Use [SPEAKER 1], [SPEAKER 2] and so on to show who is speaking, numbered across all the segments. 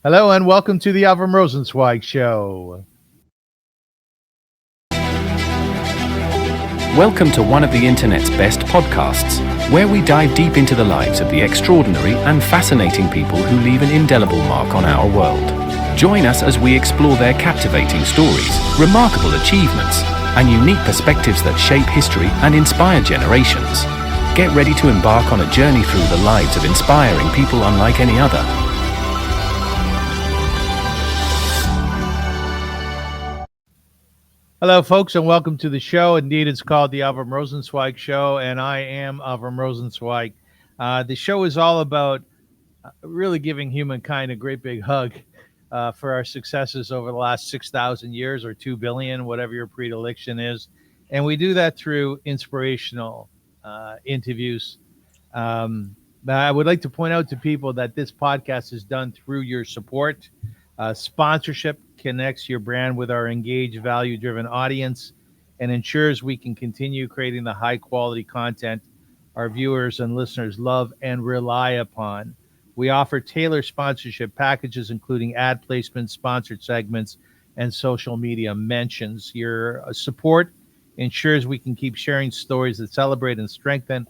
[SPEAKER 1] Hello and welcome to the Avrum Rosensweig Show.
[SPEAKER 2] Welcome to one of the internet's best podcasts, where we dive deep into the lives of the extraordinary and fascinating people who leave an indelible mark on our world. Join us as we explore their captivating stories, remarkable achievements, and unique perspectives that shape history and inspire generations. Get ready to embark on a journey through the lives of inspiring people unlike any other.
[SPEAKER 1] Hello, folks, and welcome to the show. Indeed, it's called the Avrum Rosensweig Show, and I am Avrum Rosensweig. The show is all about really giving humankind a great big hug for our successes over the last 6,000 years or 2 billion, whatever your predilection is. And we do that through inspirational interviews. But I would like to point out to people that this podcast is done through your support. Sponsorship connects your brand with our engaged, value-driven audience and ensures we can continue creating the high-quality content our viewers and listeners love and rely upon. We offer tailored sponsorship packages, including ad placements, sponsored segments, and social media mentions. Your support ensures we can keep sharing stories that celebrate and strengthen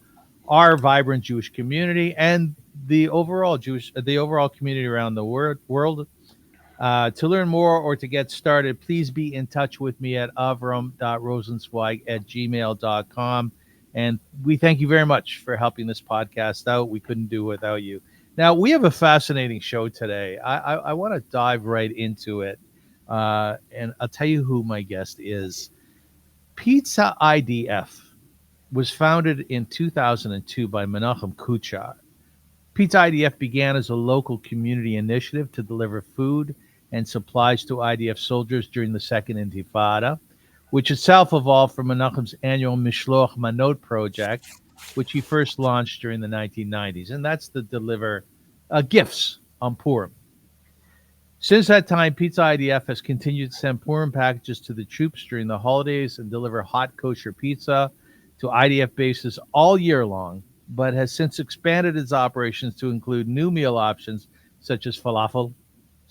[SPEAKER 1] our vibrant Jewish community and the overall community around the world. To learn more or to get started, please be in touch with me at avrum.rosensweig@gmail.com. And we thank you very much for helping this podcast out. We couldn't do it without you. Now, we have a fascinating show today. I want to dive right into it. And I'll tell you who my guest is. Pizza IDF was founded in 2002 by Menachem Kuchar. Pizza IDF began as a local community initiative to deliver food and supplies to IDF soldiers during the Second Intifada, which itself evolved from Menachem's annual Mishloach Manot project, which he first launched during the 1990s, and that's to deliver gifts on Purim. Since that time, Pizza IDF has continued to send Purim packages to the troops during the holidays and deliver hot kosher pizza to IDF bases all year long, but has since expanded its operations to include new meal options such as falafel,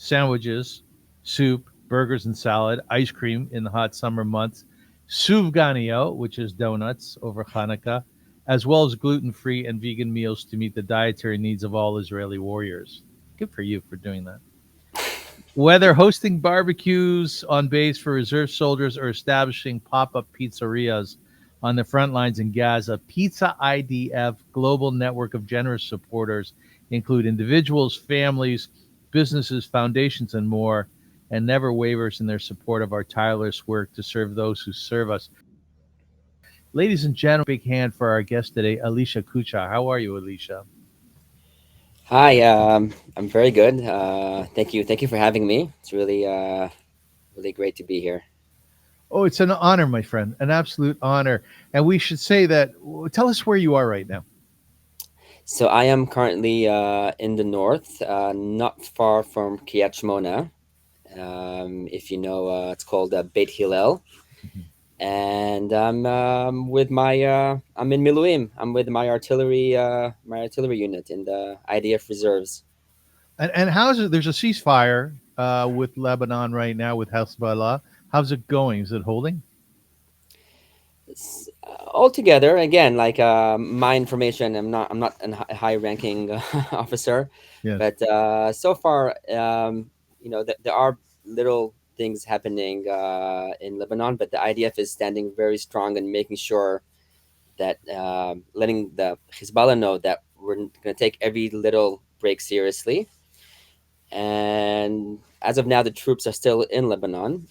[SPEAKER 1] sandwiches, soup, burgers and salad, ice cream in the hot summer months, sufganiyot, which is donuts over Hanukkah, as well as gluten-free and vegan meals to meet the dietary needs of all Israeli warriors. Good for you for doing that. Whether hosting barbecues on base for reserve soldiers or establishing pop-up pizzerias on the front lines in Gaza, Pizza IDF global network of generous supporters include individuals, families, businesses, foundations, and more, and never wavers in their support of our tireless work to serve those who serve us. Ladies and gentlemen, big hand for our guest today, Elisha Kuchar. How are you, Elisha?
[SPEAKER 3] Hi, I'm very good. Thank you for having me. It's really great to be here.
[SPEAKER 1] Oh, it's an honor, my friend, an absolute honor. And we should say that, tell us where you are right now.
[SPEAKER 3] So I am currently in the north, not far from Kiryat Shmona. If you know, it's called Beit Hillel, and I'm in Miluim. I'm with my artillery unit in the IDF reserves.
[SPEAKER 1] And how is it? There's a ceasefire with Lebanon right now with Hezbollah. How's it going? Is it holding?
[SPEAKER 3] Altogether, again, like my information, I'm not a high-ranking officer,
[SPEAKER 1] Yes.
[SPEAKER 3] but so far, there are little things happening in Lebanon, but the IDF is standing very strong and making sure that letting the Hezbollah know that we're going to take every little break seriously. And as of now, the troops are still in Lebanon.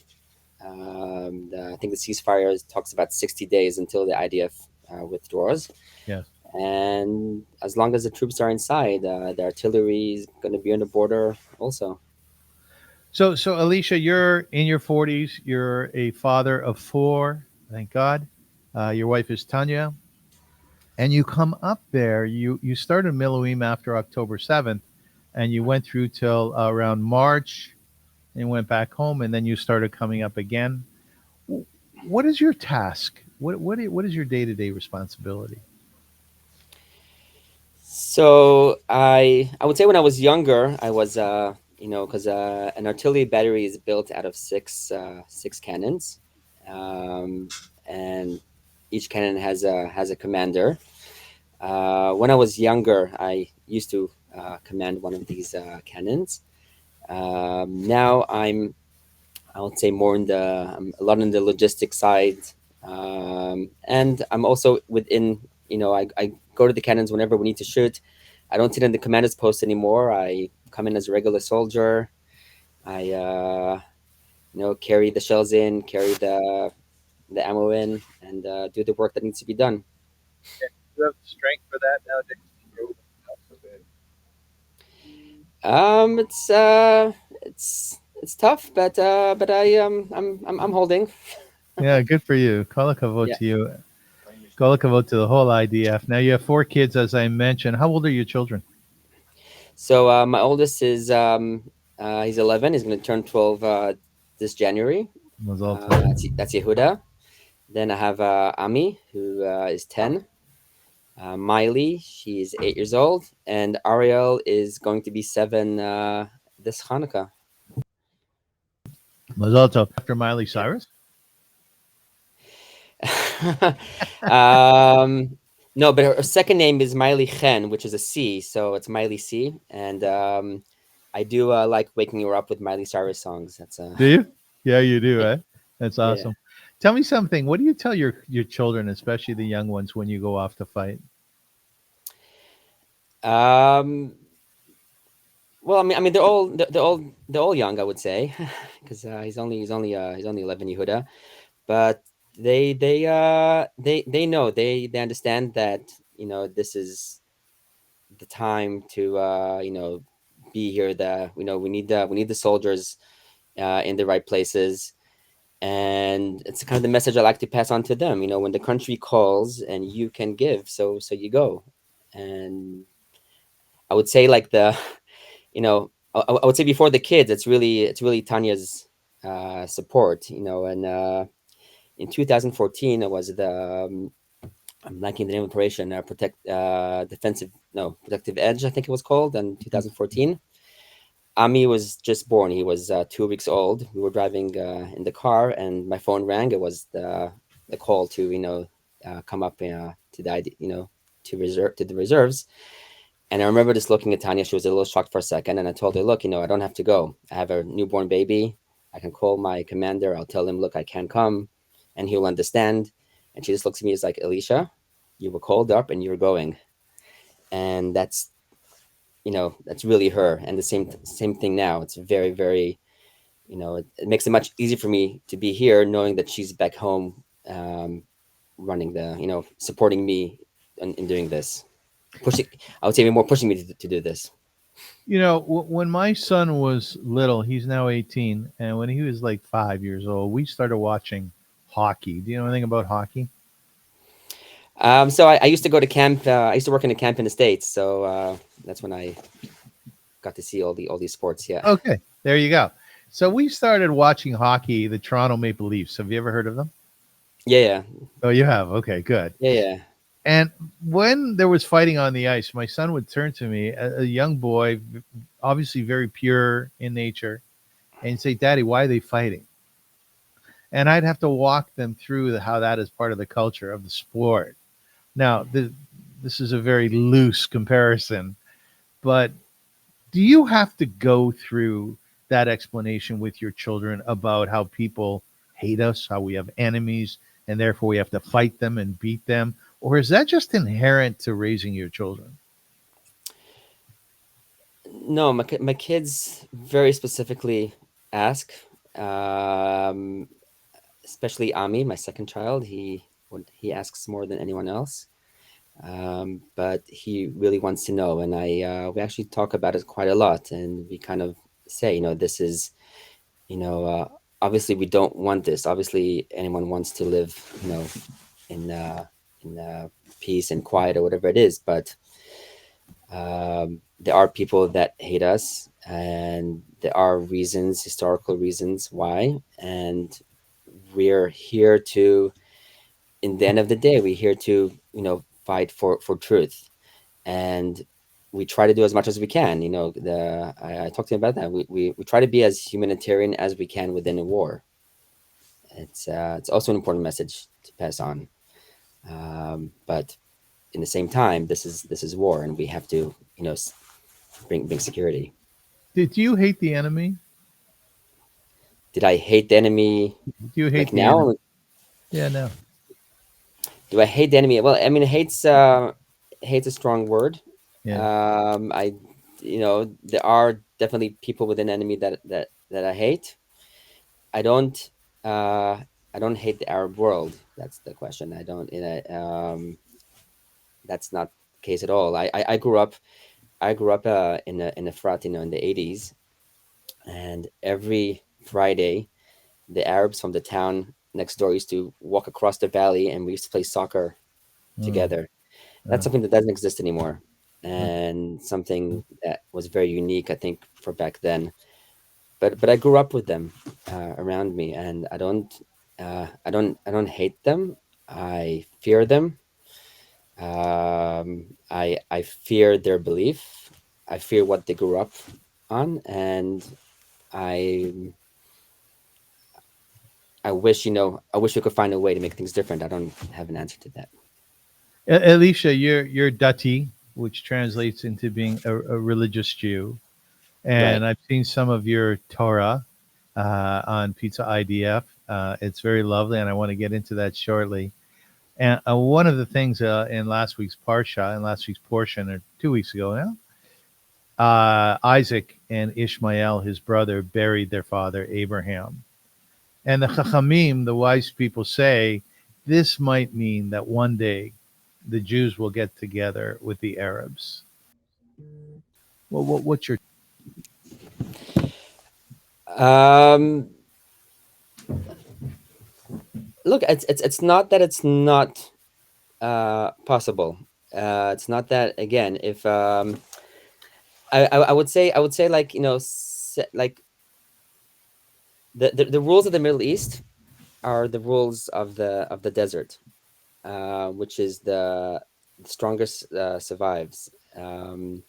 [SPEAKER 3] I think the ceasefire talks about 60 days until the IDF withdraws.
[SPEAKER 1] Yes.
[SPEAKER 3] And as long as the troops are inside, the artillery is going to be on the border also.
[SPEAKER 1] So Elisha, you're in your 40s. You're a father of 4, thank God. Your wife is Tanya. And you come up there. You started Miluim after October 7th, and you went through till around March, and went back home, and then you started coming up again. What is your task? What is your day-to-day responsibility?
[SPEAKER 3] So I would say when I was younger, I was because an artillery battery is built out of six cannons, and each cannon has a commander. When I was younger, I used to command one of these cannons. Now I would say more I'm a lot on the logistic side, and I'm also within. I go to the cannons whenever we need to shoot. I don't sit in the commander's post anymore. I come in as a regular soldier. I carry the shells in, carry the ammo in, and do the work that needs to be done.
[SPEAKER 1] You have the strength for that nowadays. Not so bad.
[SPEAKER 3] It's tough, but I'm holding.
[SPEAKER 1] Yeah, good for you. Kol hakavod
[SPEAKER 3] Yeah.
[SPEAKER 1] to you. Kol hakavod to the whole IDF. Now you have 4 kids, as I mentioned. How old are your children?
[SPEAKER 3] So my oldest is he's 11. He's going to turn 12 this January.
[SPEAKER 1] Mazal tov.
[SPEAKER 3] That's Yehuda. Then I have Ami, who is 10. Miley, she's 8 years old, and Ariel is going to be 7 this Hanukkah.
[SPEAKER 1] Mazal tov. After Miley
[SPEAKER 3] Yeah.
[SPEAKER 1] Cyrus?
[SPEAKER 3] No, but her second name is Miley Chen, which is a C, so it's Miley C. And I do like waking her up with Miley Cyrus songs. That's
[SPEAKER 1] Do you? Yeah, you do,
[SPEAKER 3] yeah,
[SPEAKER 1] eh? That's
[SPEAKER 3] yeah.
[SPEAKER 1] awesome. Tell me something. What do you tell your children, especially the young ones, when you go off to fight?
[SPEAKER 3] Well, I mean, they're all young, I would say, because he's only 11, Yehuda, but they know they understand that this is the time to be here. We need the soldiers in the right places, and it's kind of the message I like to pass on to them. When the country calls and you can give, so you go. And I would say like I would say before the kids, it's really Tanya's support. And in 2014, it was I'm lacking the name of the operation, protective edge, I think it was called, in 2014. Ami was just born. He was 2 weeks old. We were driving in the car, and my phone rang. It was the call to come up to the reserves. And I remember just looking at Tanya. She was a little shocked for a second, and I told her, "Look, I don't have to go. I have a newborn baby. I can call my commander. I'll tell him, look, I can't come, and he'll understand." And she just looks at me as like, "Elisha, you were called up, and you're going." And that's really her. And the same thing now. It's very, very, it makes it much easier for me to be here, knowing that she's back home, running supporting me in doing this. Pushing, I would say, even more pushing me to do this.
[SPEAKER 1] When my son was little, he's now 18, and when he was like 5 years old, we started watching hockey. Do you know anything about hockey?
[SPEAKER 3] So I used to go to camp. I used to work in a camp in the States, so that's when I got to see all these sports. Yeah.
[SPEAKER 1] Okay, there you go. So we started watching hockey, the Toronto Maple Leafs. Have you ever heard of them?
[SPEAKER 3] Yeah.
[SPEAKER 1] Oh, you have? Okay, good.
[SPEAKER 3] Yeah.
[SPEAKER 1] And when there was fighting on the ice, my son would turn to me, a young boy, obviously very pure in nature, and say, "Daddy, why are they fighting?" And I'd have to walk them through how that is part of the culture of the sport. Now, this is a very loose comparison, but do you have to go through that explanation with your children about how people hate us, how we have enemies, and therefore we have to fight them and beat them? Or is that just inherent to raising your children?
[SPEAKER 3] No, my kids very specifically ask, um, especially Ami, my second child. He asks more than anyone else, but he really wants to know, and we actually talk about it quite a lot, and we kind of say, this is, you know, uh, obviously we don't want this. Obviously, anyone wants to live, in peace and quiet or whatever it is, but there are people that hate us, and there are historical reasons why, and we're here to, in the end of the day, we're here to fight for truth. And we try to do as much as we can. I talked to him about that. We try to be as humanitarian as we can within a war. It's also an important message to pass on. But in the same time, this is war, and we have to bring security.
[SPEAKER 1] Did you hate the enemy?
[SPEAKER 3] Did I hate the enemy
[SPEAKER 1] Do you hate
[SPEAKER 3] like
[SPEAKER 1] the enemy?
[SPEAKER 3] now?
[SPEAKER 1] Yeah, no.
[SPEAKER 3] Do I hate the enemy? Well, I mean, hate's a strong word.
[SPEAKER 1] Yeah.
[SPEAKER 3] I there are definitely people within the enemy that I hate. I don't I don't hate the Arab world. That's the question. I don't that's not the case at all. I grew up in a frat, in the 80s, and every Friday the Arabs from the town next door used to walk across the valley, and we used to play soccer
[SPEAKER 1] Mm,
[SPEAKER 3] together. That's something that doesn't exist anymore, and something that was very unique, I think, for back then. But I grew up with them around me, and I don't hate them. I fear them. I fear their belief. I fear what they grew up on, and I I wish we could find a way to make things different. I don't have an answer to that.
[SPEAKER 1] Elisha, you're Dati, which translates into being a religious Jew,
[SPEAKER 3] Right.
[SPEAKER 1] and I've seen some of your Torah on Pizza IDF. It's very lovely, and I want to get into that shortly. And one of the things in last week's parsha, in last week's portion, or 2 weeks ago now, Isaac and Ishmael, his brother, buried their father Abraham. And the Chachamim, the wise people, say this might mean that one day the Jews will get together with the Arabs. Well, what's your
[SPEAKER 3] Um, Look, it's not that it's not possible. It's not that, again. If I would say, like, like the rules of the Middle East are the rules of the desert, which is the strongest survives, and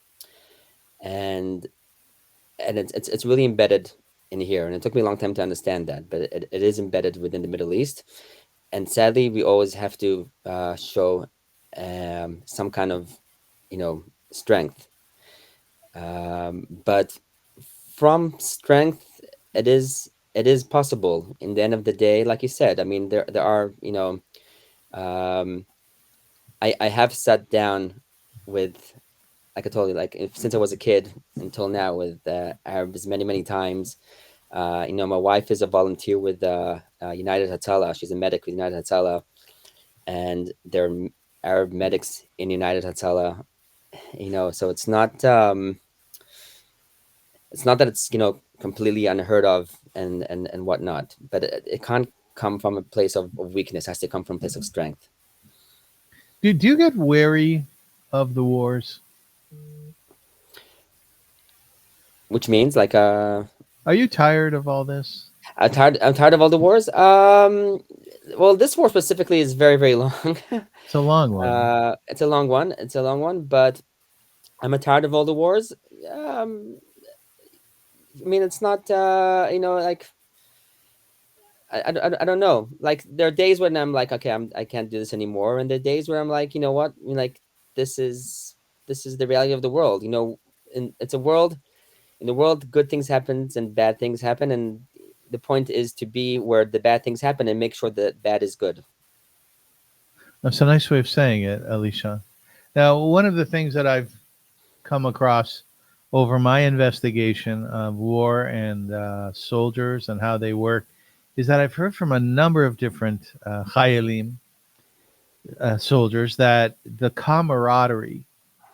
[SPEAKER 3] it's really embedded in here, and it took me a long time to understand that, but it is embedded within the Middle East, and sadly, we always have to show some kind of strength, but from strength, it is possible. In the end of the day, like you said, I mean, there are, um, I have sat down with, like I told you, like, since I was a kid until now, with Arabs many times. My wife is a volunteer with United Hatzalah. She's a medic with United Hatzalah, and they're Arab medics in United Hatzalah. So it's not that it's completely unheard of and whatnot, but it can't come from a place of weakness. It has to come from a place of strength.
[SPEAKER 1] do you get wary of the wars?
[SPEAKER 3] Which means, like,
[SPEAKER 1] Are you tired of all this?
[SPEAKER 3] I'm tired of all the wars. Well, this war specifically is very, very long.
[SPEAKER 1] It's a long one.
[SPEAKER 3] It's a long one. But I'm tired of all the wars. Um, I mean, it's not, like, I don't know. Like, there are days when I'm like, okay, I can't do this anymore, and there are days where I'm like, you know what? I mean, like, this is the reality of the world. It's a world. In the world, good things happen and bad things happen, and the point is to be where the bad things happen and make sure that bad is good.
[SPEAKER 1] That's a nice way of saying it, Alicia. Now, one of the things that I've come across over my investigation of war and soldiers and how they work is that I've heard from a number of different chayalim, soldiers, that the camaraderie,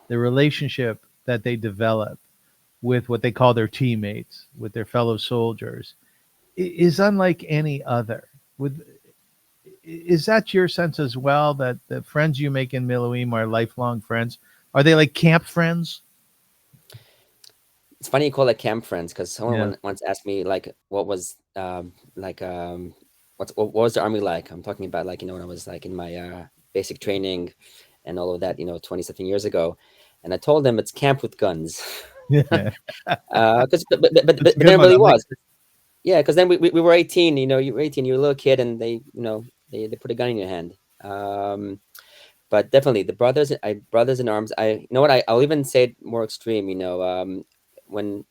[SPEAKER 1] the relationship that they develop with what they call their teammates, with their fellow soldiers, is unlike any other. With Is that your sense as well, that the friends you make in Miluim are lifelong friends? Are they like camp friends?
[SPEAKER 3] It's funny you call it camp friends, because someone
[SPEAKER 1] Yeah.
[SPEAKER 3] once asked me, like, what was the army like? I'm talking about, like, when I was, like, in my basic training and all of that, 20 something years ago. and I told them it's camp with guns.
[SPEAKER 1] Yeah.
[SPEAKER 3] Because
[SPEAKER 1] That's a
[SPEAKER 3] but
[SPEAKER 1] good
[SPEAKER 3] then it
[SPEAKER 1] one. I
[SPEAKER 3] really
[SPEAKER 1] like
[SPEAKER 3] was. Yeah, because then we were 18. You were 18. You're a little kid, and they put a gun in your hand. But definitely the brothers in arms. I'll even say it more extreme. When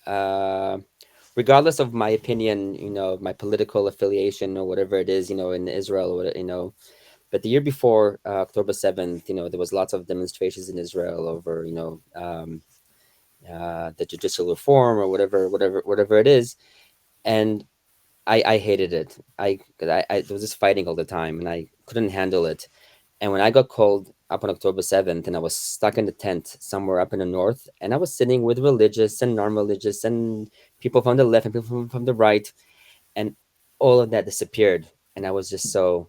[SPEAKER 3] uh, regardless of my opinion, my political affiliation or whatever it is, in Israel or but the year before October 7th, there was lots of demonstrations in Israel over the judicial reform or whatever it is, and I hated it. 'Cause I there was just fighting all the time, and I couldn't handle it. And when I got called up on October 7th, and I was stuck in the tent somewhere up in the north, and I was sitting with religious and non-religious and people from the left and people from the right, and all of that disappeared, and I was just so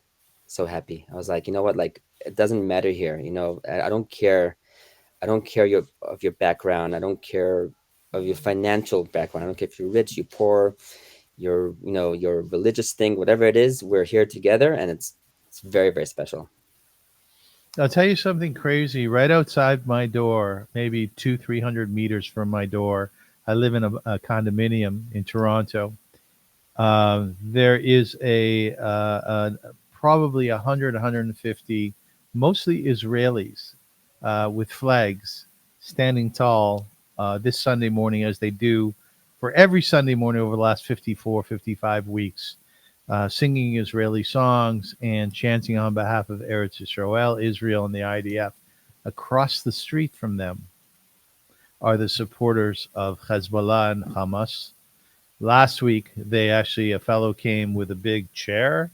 [SPEAKER 3] happy. I was like, you know what, like it doesn't matter here. I don't care. I don't care of your background. I don't care of your financial background. I don't care if you're rich, you're poor, your religious thing, whatever it is. We're here together, and it's very, very special.
[SPEAKER 1] I'll tell you something crazy. Right outside my door, maybe 300 meters from my door, I live in a condominium in Toronto. There is probably 100, 150, mostly Israelis, with flags standing tall this Sunday morning, as they do for every Sunday morning over the last 54, 55 weeks, singing Israeli songs and chanting on behalf of Eretz Yisrael, Israel, and the IDF. Across the street from them are the supporters of Hezbollah and Hamas. Last week, a fellow came with a big chair,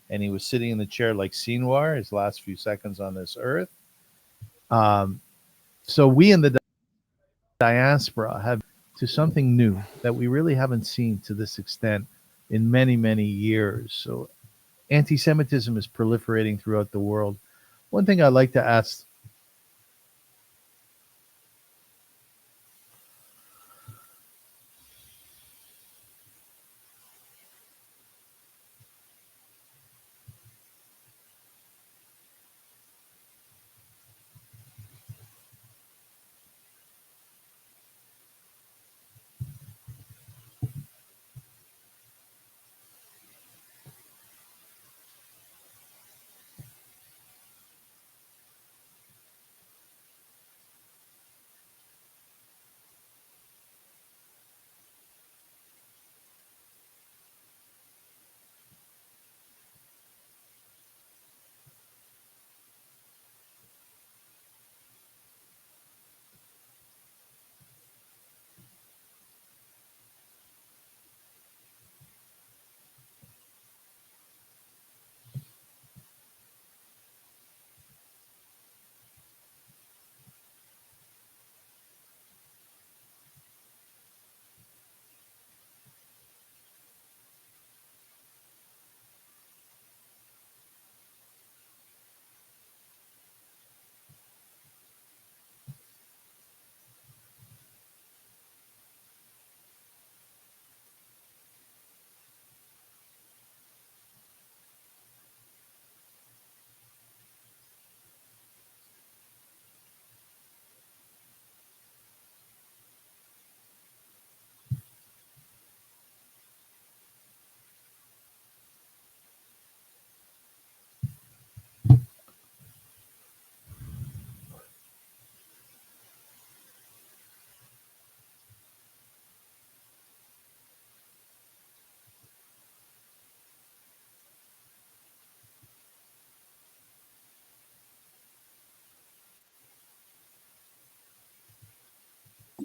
[SPEAKER 1] and he was sitting in the chair like Sinwar, his last few seconds on this earth. Um, so we in the diaspora have to something new that we really haven't seen to this extent in many, many years. So anti-Semitism is proliferating throughout the world. One thing I'd like to ask.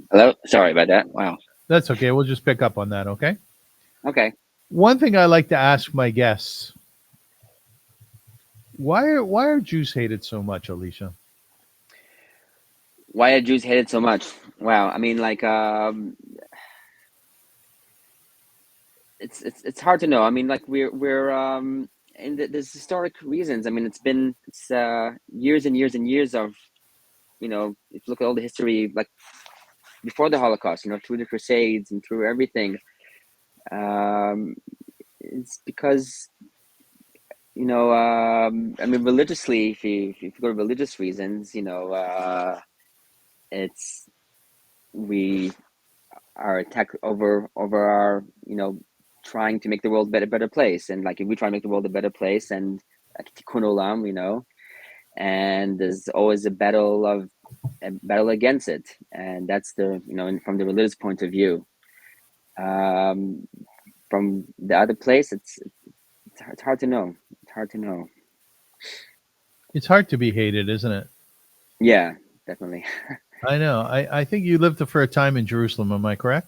[SPEAKER 3] Hello, sorry about that. Wow.
[SPEAKER 1] That's okay. We'll just pick up on that. Okay.
[SPEAKER 3] Okay.
[SPEAKER 1] One thing I like to ask my guests: why are Jews hated so much, Alicia?
[SPEAKER 3] Why are Jews hated so much? Wow. I mean, like, it's hard to know. I mean, like we're and there's historic reasons. I mean, it's years and years and years of if you look at all the history, like before the Holocaust, through the Crusades and through everything. It's because I mean, religiously, if you go to religious reasons, it's we are attacked over our, trying to make the world better place. And like, if we try to make the world a better place, and like tikkun olam, and there's always a battle against it. And that's from the religious point of view. From the other place, it's hard to know. It's hard to know.
[SPEAKER 1] It's hard to be hated, isn't it?
[SPEAKER 3] Yeah, definitely.
[SPEAKER 1] I know. I think you lived for a time in Jerusalem. Am I correct?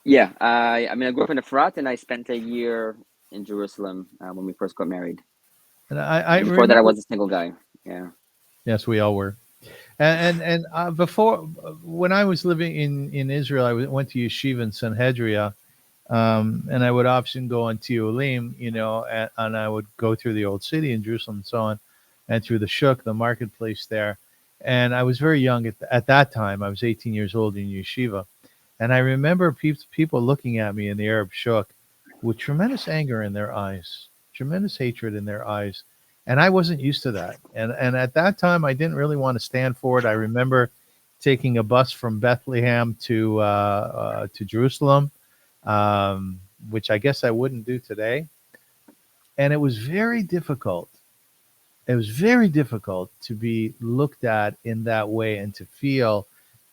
[SPEAKER 3] Yeah, I mean, I grew up in Efrat, and I spent a year in Jerusalem when we first got married.
[SPEAKER 1] And I
[SPEAKER 3] And before that, I
[SPEAKER 1] remember.
[SPEAKER 3] was a single guy. Yeah.
[SPEAKER 1] Yes, we all were. And before, when I was living in Israel, I went to yeshiva in Sanhedria, and I would often go on Tiolim, and I would go through the old city in Jerusalem and so on, and through the shuk, the marketplace there. And I was very young at that time. I was 18 years old in yeshiva, and I remember people looking at me in the Arab shuk with tremendous anger in their eyes, tremendous hatred in their eyes. And I wasn't used to that. And at that time, I didn't really want to stand for it. I remember taking a bus from Bethlehem to Jerusalem, which I guess I wouldn't do today. And it was very difficult. It was very difficult to be looked at in that way and to feel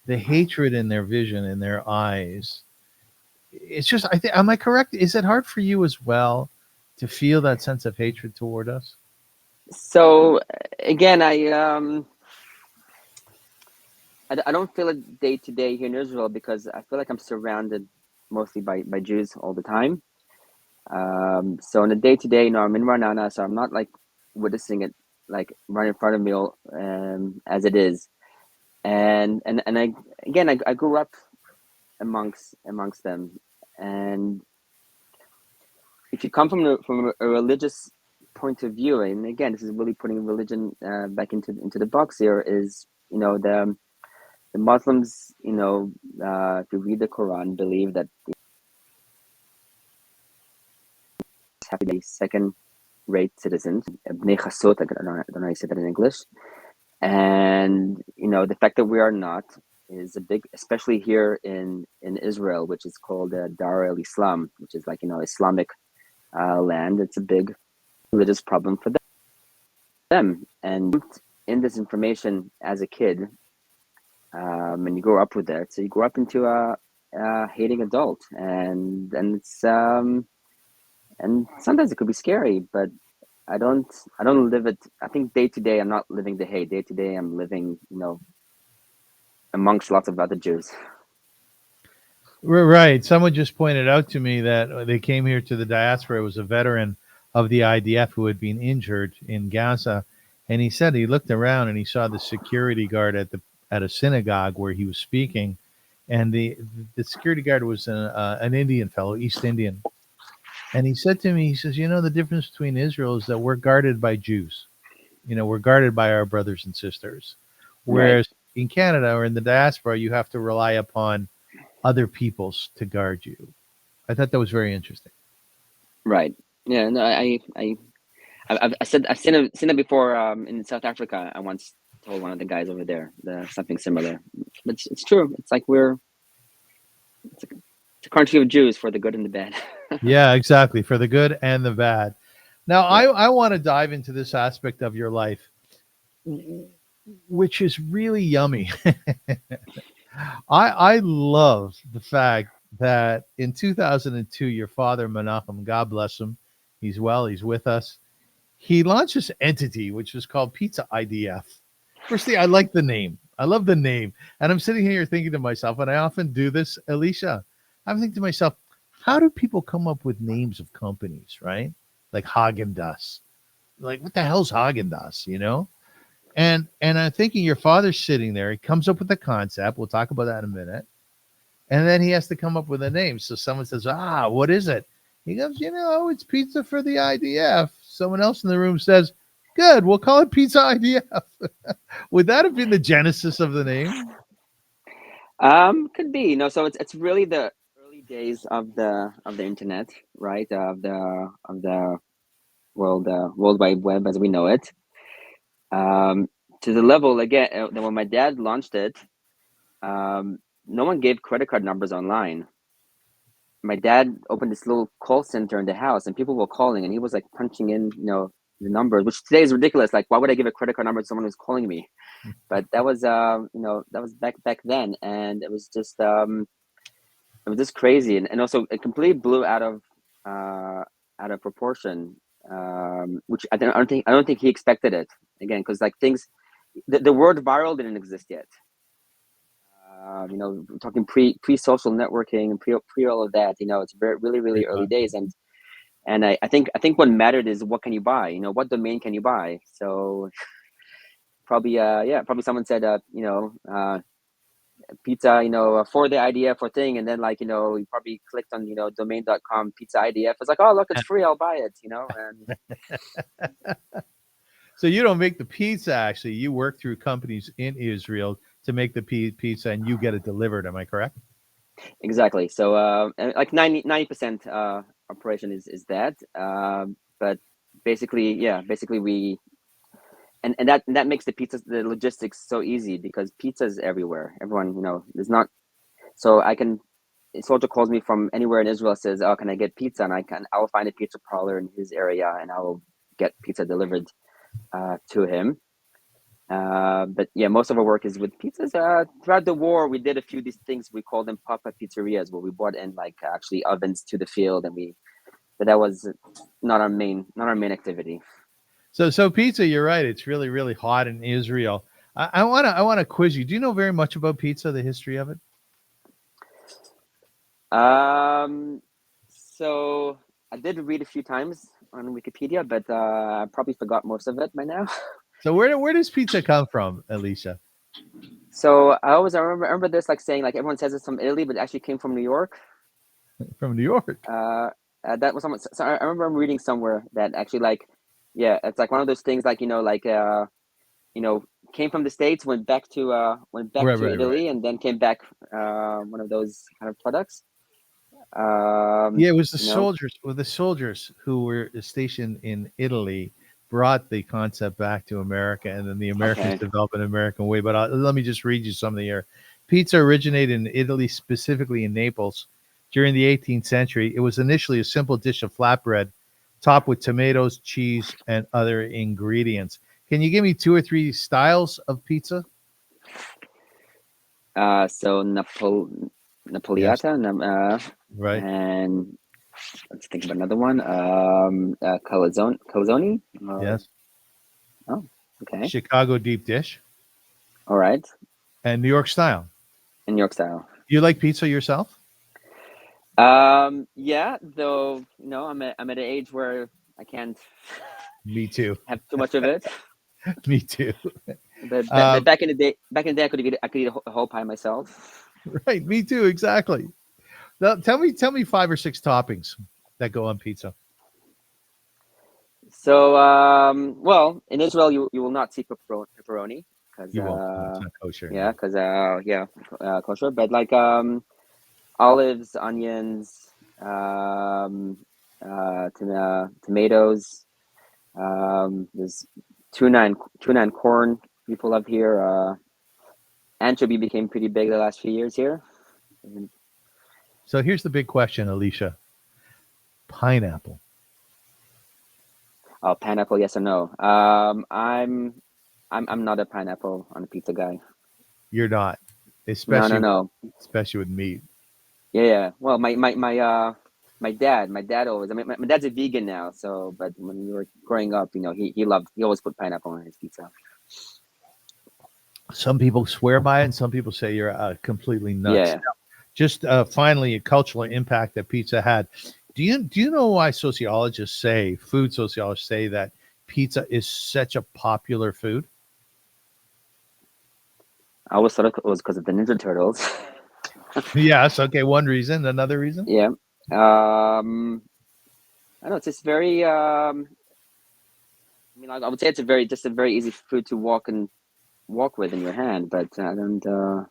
[SPEAKER 1] the hatred in their vision, in their eyes. It's just, I think, am I correct? Is it hard for you as well to feel that sense of hatred toward us?
[SPEAKER 3] So again, I don't feel it day to day here in Israel, because I feel like I'm surrounded mostly by Jews all the time. So on a day to day, I'm in Ra'anana, so I'm not like witnessing it like right in front of me as it is. And I grew up amongst them. And if you come from a religious point of view, and again, this is really putting religion back into the box here, is the Muslims, if you read the Quran, believe that have to be second-rate citizens, bnei chasot. I don't know how you say that in English. And the fact that we are not is a big, especially here in Israel, which is called Dar el Islam, which is like Islamic land. It's a big religious problem for them. And in this information as a kid, and you grow up with that, so you grow up into a hating adult, and it's and sometimes it could be scary, but I don't live it. I think day to day I'm not living the hate. Day to day I'm living, amongst lots of other Jews.
[SPEAKER 1] Right. Someone just pointed out to me that they came here to the diaspora. It was a veteran of the IDF who had been injured in Gaza, and he said he looked around and he saw the security guard at a synagogue where he was speaking, and the security guard was an Indian fellow, East Indian, and he said to me, he says, the difference between Israel is that we're guarded by Jews, we're guarded by our brothers and sisters, whereas in Canada or in the diaspora you have to rely upon other peoples to guard you. I thought that was very interesting.
[SPEAKER 3] Right. Yeah. No. I've seen it before. In South Africa, I once told one of the guys over there something similar. But it's true. It's like it's a country of Jews for the good and the bad.
[SPEAKER 1] Yeah, exactly. For the good and the bad. Now, yeah. I want to dive into this aspect of your life, which is really yummy. I love the fact that in 2002, your father, Menachem, God bless him, he's well, he's with us, he launched this entity, which was called Pizza IDF. Firstly, I like the name. I love the name. And I'm sitting here thinking to myself, and I often do this, Elisha, I'm thinking to myself, how do people come up with names of companies, right? Like Haagen-Dazs. Like, what the hell's Haagen-Dazs, And I'm thinking your father's sitting there. He comes up with a concept. We'll talk about that in a minute. And then he has to come up with a name. So someone says, what is it? He goes, it's pizza for the IDF. Someone else in the room says, good, we'll call it Pizza IDF. Would that have been the genesis of the name?
[SPEAKER 3] Could be. So it's really the early days of the internet, right? Of the world Wide Web as we know it. to the level again that when my dad launched it, no one gave credit card numbers online. My dad opened this little call center in the house, and people were calling, and he was like punching in, the numbers, which today is ridiculous. Like, why would I give a credit card number to someone who's calling me? But that was, that was back then, and it was just crazy, and also it completely blew out of proportion, which I don't think he expected it again, because like the word viral didn't exist yet. We're talking pre social networking and pre all of that. It's really early days, and I think what mattered is what can you buy. What domain can you buy? So probably someone said pizza for the IDF or thing, and then you probably clicked on domain.com Pizza IDF. It's like, oh look, it's free, I'll buy it. And
[SPEAKER 1] So you don't make the pizza, actually. You work through companies in Israel to make the pizza, and you get it delivered. Am I correct?
[SPEAKER 3] Exactly. So like 90% operation is that. But basically we and that makes the logistics so easy, because pizza is everywhere. Everyone, there's not. So a soldier calls me from anywhere in Israel, says, "Oh, can I get pizza?" And I'll find a pizza parlor in his area, and I will get pizza delivered to him. But yeah, most of our work is with pizzas. Throughout the war, we did a few of these things. We called them pop-up pizzerias, where we brought in actually ovens to the field, but that was not our main activity.
[SPEAKER 1] So pizza, you're right. It's really, really hot in Israel. I wanna quiz you. Do you know very much about pizza, the history of it?
[SPEAKER 3] So I did read a few times on Wikipedia, but I probably forgot most of it by now.
[SPEAKER 1] So where does pizza come from, Elisha?
[SPEAKER 3] So I remember this saying everyone says it's from Italy, but it actually came from New York.
[SPEAKER 1] From New York.
[SPEAKER 3] That was someone. So I remember I'm reading somewhere that actually it's one of those things came from the States, went back to Italy,
[SPEAKER 1] Right.
[SPEAKER 3] and then came back, one of those kind of products.
[SPEAKER 1] Yeah, it was the soldiers. Well, the soldiers who were stationed in Italy brought the concept back to America, and then the Americans developed an American way. But let me just read you something here. Pizza originated in Italy, specifically in Naples, during the 18th century. It was initially a simple dish of flatbread, topped with tomatoes, cheese, and other ingredients. Can you give me 2 or 3 styles of pizza?
[SPEAKER 3] So Napolitana,
[SPEAKER 1] right,
[SPEAKER 3] and let's think of another one. Calzone.
[SPEAKER 1] Yes.
[SPEAKER 3] Oh, okay.
[SPEAKER 1] Chicago deep dish.
[SPEAKER 3] All right.
[SPEAKER 1] And New York style.
[SPEAKER 3] In New York style.
[SPEAKER 1] You like pizza yourself?
[SPEAKER 3] Yeah, though, I'm at an age where I can't.
[SPEAKER 1] Me too.
[SPEAKER 3] Have too much of it.
[SPEAKER 1] Me too.
[SPEAKER 3] But back in the day, I could eat a whole pie myself.
[SPEAKER 1] Right, me too, exactly. Now, tell me 5 or 6 toppings that go on pizza.
[SPEAKER 3] So, well, in Israel, you will not see pepperoni, because
[SPEAKER 1] You won't. No, it's not kosher.
[SPEAKER 3] Yeah, because kosher. But olives, onions, tomatoes. There's tuna and corn people love here. Anchovy became pretty big the last few years here.
[SPEAKER 1] So here's the big question, Elisha. Pineapple.
[SPEAKER 3] Oh, pineapple, yes or no? I'm not a pineapple on a pizza guy.
[SPEAKER 1] You're not, especially
[SPEAKER 3] no.
[SPEAKER 1] Especially with meat.
[SPEAKER 3] Yeah. Well, my dad always. I mean, my dad's a vegan now. So, but when we were growing up, he always put pineapple on his pizza.
[SPEAKER 1] Some people swear by it, and some people say you're completely nuts.
[SPEAKER 3] Yeah.
[SPEAKER 1] Now, just finally, a cultural impact that pizza had. Do you know why food sociologists say that pizza is such a popular food?
[SPEAKER 3] I always thought it was because of the Ninja Turtles.
[SPEAKER 1] Yes. Okay. One reason. Another reason.
[SPEAKER 3] Yeah. I don't know. It's just very. I would say it's a very easy food to walk with in your hand, but I don't.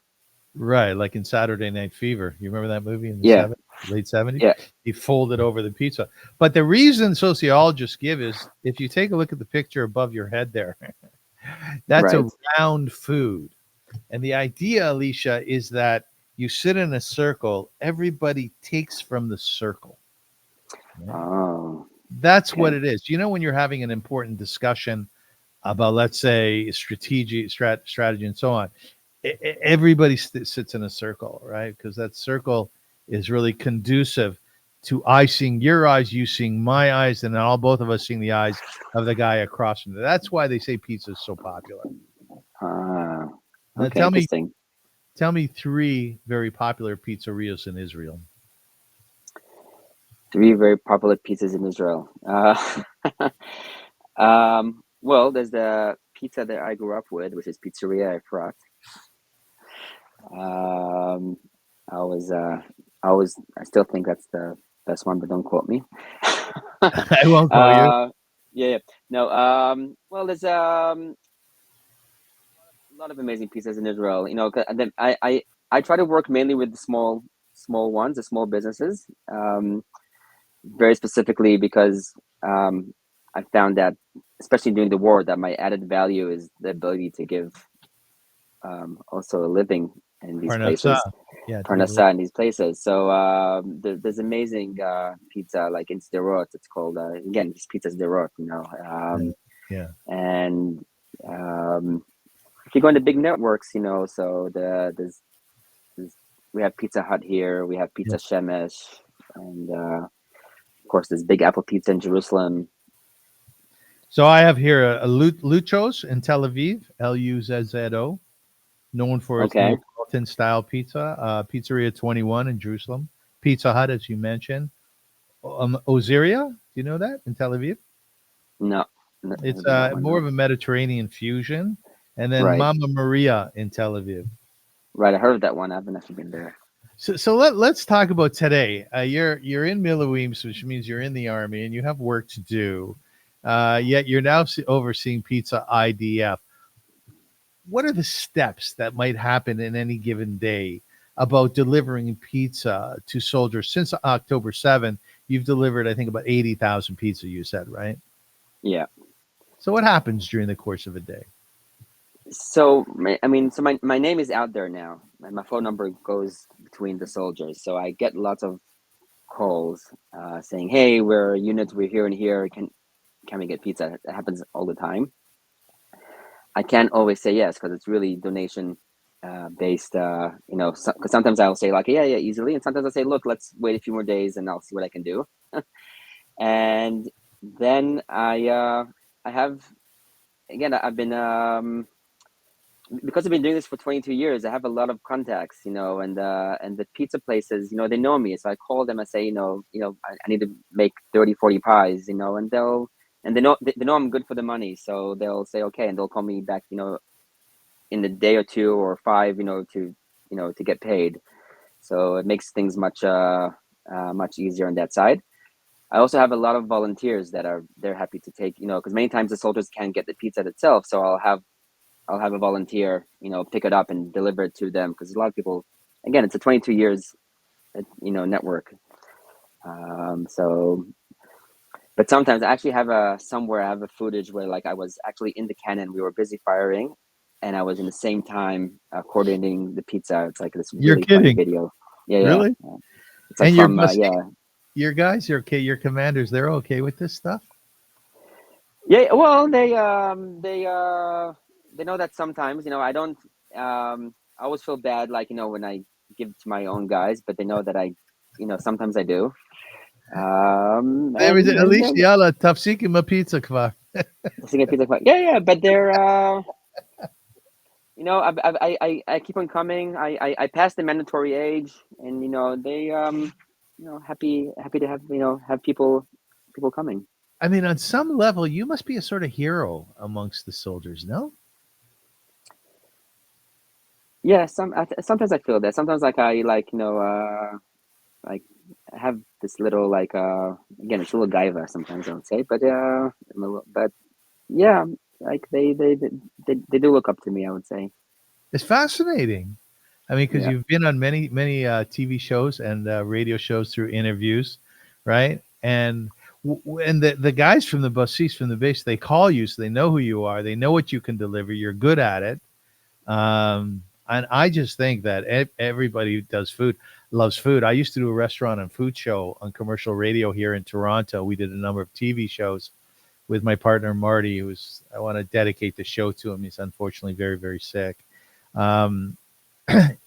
[SPEAKER 1] Right, like in Saturday Night Fever. You remember that movie in the late 70s?
[SPEAKER 3] Yeah.
[SPEAKER 1] He folded over the pizza. But the reason sociologists give is, if you take a look at the picture above your head there, That's a
[SPEAKER 3] Right.
[SPEAKER 1] round food. And the idea, Elisha, is that you sit in a circle, everybody takes from the circle. Right?
[SPEAKER 3] Oh,
[SPEAKER 1] That's what
[SPEAKER 3] okay.
[SPEAKER 1] it is. You know, when you're having an important discussion about, let's say, strategy, and so on, everybody sits in a circle, right? Because that circle is really conducive to I seeing your eyes, you seeing my eyes, and then both of us seeing the eyes of the guy across from you. That's why they say pizza is so popular.
[SPEAKER 3] Ah,
[SPEAKER 1] Now,
[SPEAKER 3] okay, interesting.
[SPEAKER 1] tell me three very popular pizzerias in Israel.
[SPEAKER 3] Three very popular pizzas in Israel. Well, there's the pizza that I grew up with, which is Pizzeria Efrat. Um, I was, I still think that's the best one, but don't quote me.
[SPEAKER 1] I won't call you.
[SPEAKER 3] uh, yeah, yeah. No, well, there's a lot of amazing pizzas in Israel. And then I try to work mainly with the small ones, the small businesses. Very specifically because I found that, especially during the war, that my added value is the ability to give also a living in these
[SPEAKER 1] Parnassa.
[SPEAKER 3] places,
[SPEAKER 1] Yeah, to give a
[SPEAKER 3] parnassa in these places. So there's amazing pizza like in Sderot. It's called again, just pizza Sderot.
[SPEAKER 1] yeah, yeah.
[SPEAKER 3] And if you go into big networks, so there's we have Pizza Hut here, we have
[SPEAKER 1] Yeah.
[SPEAKER 3] Pizza Shemesh, and of course, there's Big Apple Pizza in Jerusalem.
[SPEAKER 1] So I have here a Luchos in Tel Aviv, Luzzo, known for its
[SPEAKER 3] Okay.
[SPEAKER 1] Neapolitan style pizza. Pizzeria 21 in Jerusalem. Pizza Hut, as you mentioned. Oziria, do you know that in Tel Aviv?
[SPEAKER 3] No,
[SPEAKER 1] It's
[SPEAKER 3] never been that one.
[SPEAKER 1] more
[SPEAKER 3] No.
[SPEAKER 1] of a Mediterranean fusion. And then
[SPEAKER 3] Right.
[SPEAKER 1] Mamma Maria in Tel Aviv.
[SPEAKER 3] Right. I heard of that one. I haven't actually been there.
[SPEAKER 1] So let's talk about today. You're in Miloeim, which means you're in the army and you have work to do. Yet you're now overseeing Pizza IDF. What are the steps that might happen in any given day about delivering pizza to soldiers? Since October 7th, you've delivered, I think, about 80,000 pizza, you said, right?
[SPEAKER 3] Yeah.
[SPEAKER 1] So what happens during the course of a day?
[SPEAKER 3] So my name is out there now. My phone number goes between the soldiers. So I get lots of calls saying, "Hey, we're units. We're here and here. Can we get pizza?" That happens all the time. I can't always say yes because it's really donation based. Because sometimes I'll say like, yeah, easily, and sometimes I'll say, look, let's wait a few more days and I'll see what I can do. And then I have again I've been because I've been doing this for 22 years. I have a lot of contacts, and the pizza places, they know me. So I call them. I say, I need to make 30, 40 pies, and they know I'm good for the money. So they'll say okay, and they'll call me back, in a day or two or five, to get paid. So it makes things much easier on that side. I also have a lot of volunteers they're happy to take, because many times the soldiers can't get the pizza itself. So I'll have a volunteer, pick it up and deliver it to them, because a lot of people, again, it's a 22 years, network. But sometimes I actually have a footage where like I was actually in the cannon, we were busy firing, and I was in the same time coordinating the pizza. It's like this
[SPEAKER 1] You're
[SPEAKER 3] really funny
[SPEAKER 1] kidding.
[SPEAKER 3] video. Yeah, yeah.
[SPEAKER 1] Really?
[SPEAKER 3] It's like
[SPEAKER 1] And your
[SPEAKER 3] from
[SPEAKER 1] bussy,
[SPEAKER 3] yeah.
[SPEAKER 1] your guys, your commanders, they're okay with this stuff?
[SPEAKER 3] Yeah, well, they know that sometimes, I don't I always feel bad, like, when I give to my own guys, but they know that sometimes I do.
[SPEAKER 1] There is
[SPEAKER 3] And
[SPEAKER 1] at least
[SPEAKER 3] they're
[SPEAKER 1] yalla tafsiki ma pizza kvar.
[SPEAKER 3] singing pizza. Yeah, but they're I keep on coming. I passed the mandatory age, and they happy to have people coming.
[SPEAKER 1] I mean, on some level, you must be a sort of hero amongst the soldiers, no?
[SPEAKER 3] Yeah, sometimes I feel that. Sometimes like I like I have this little like again, it's a little gaiva sometimes I would say, but yeah, like they do look up to me, I would say.
[SPEAKER 1] It's fascinating. I mean, because
[SPEAKER 3] Yeah.
[SPEAKER 1] you've been on many TV shows and radio shows through interviews, right? And and the guys from the basis, from the base, they call you, so they know who you are. They know what you can deliver. You're good at it. And I just think that everybody who does food loves food. I used to do a restaurant and food show on commercial radio here in Toronto. We did a number of TV shows with my partner, Marty, I want to dedicate the show to him. He's unfortunately very, very sick. And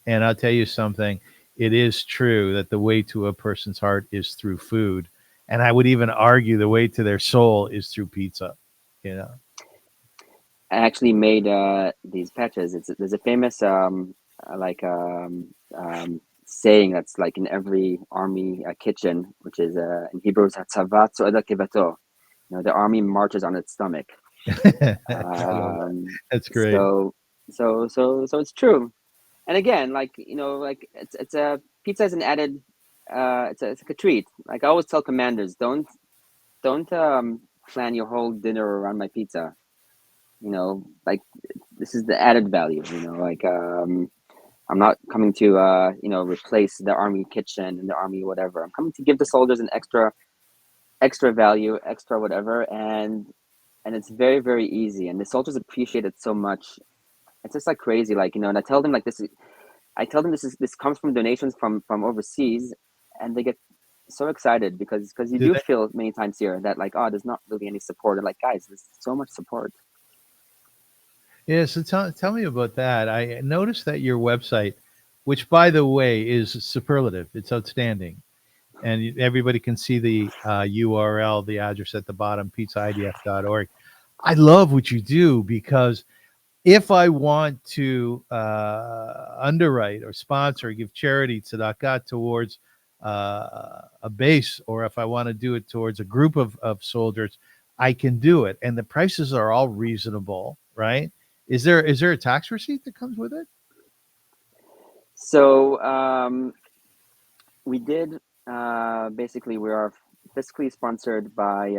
[SPEAKER 1] I'll tell you something. It is true that the way to a person's heart is through food. And I would even argue the way to their soul is through pizza, you know?
[SPEAKER 3] I actually made these patches. There's a famous saying that's like in every army kitchen, which is in Hebrew, "Hatzavat zo'ed kevato." The army marches on its stomach.
[SPEAKER 1] That's great.
[SPEAKER 3] So it's true. And again, it's a pizza is an added. It's like a treat. Like I always tell commanders, don't plan your whole dinner around my pizza. Like this is the added value. I'm not coming to replace the army kitchen and the army whatever. I'm coming to give the soldiers an extra value, extra whatever, and it's very, very easy. And the soldiers appreciate it so much. It's just like crazy. And I tell them this comes from donations from overseas, and they get so excited because you do feel many times here that there's not really any support. And guys, there's so much support.
[SPEAKER 1] Yeah, so tell me about that. I noticed that your website, which by the way is superlative, it's outstanding, and everybody can see the URL, the address at the bottom, pizzaidf.org. I love what you do because if I want to underwrite or sponsor or give charity tzedakah towards a base, or if I want to do it towards a group of soldiers, I can do it. And the prices are all reasonable, right? Is there a tax receipt that comes with it?
[SPEAKER 3] So we did basically we are fiscally sponsored by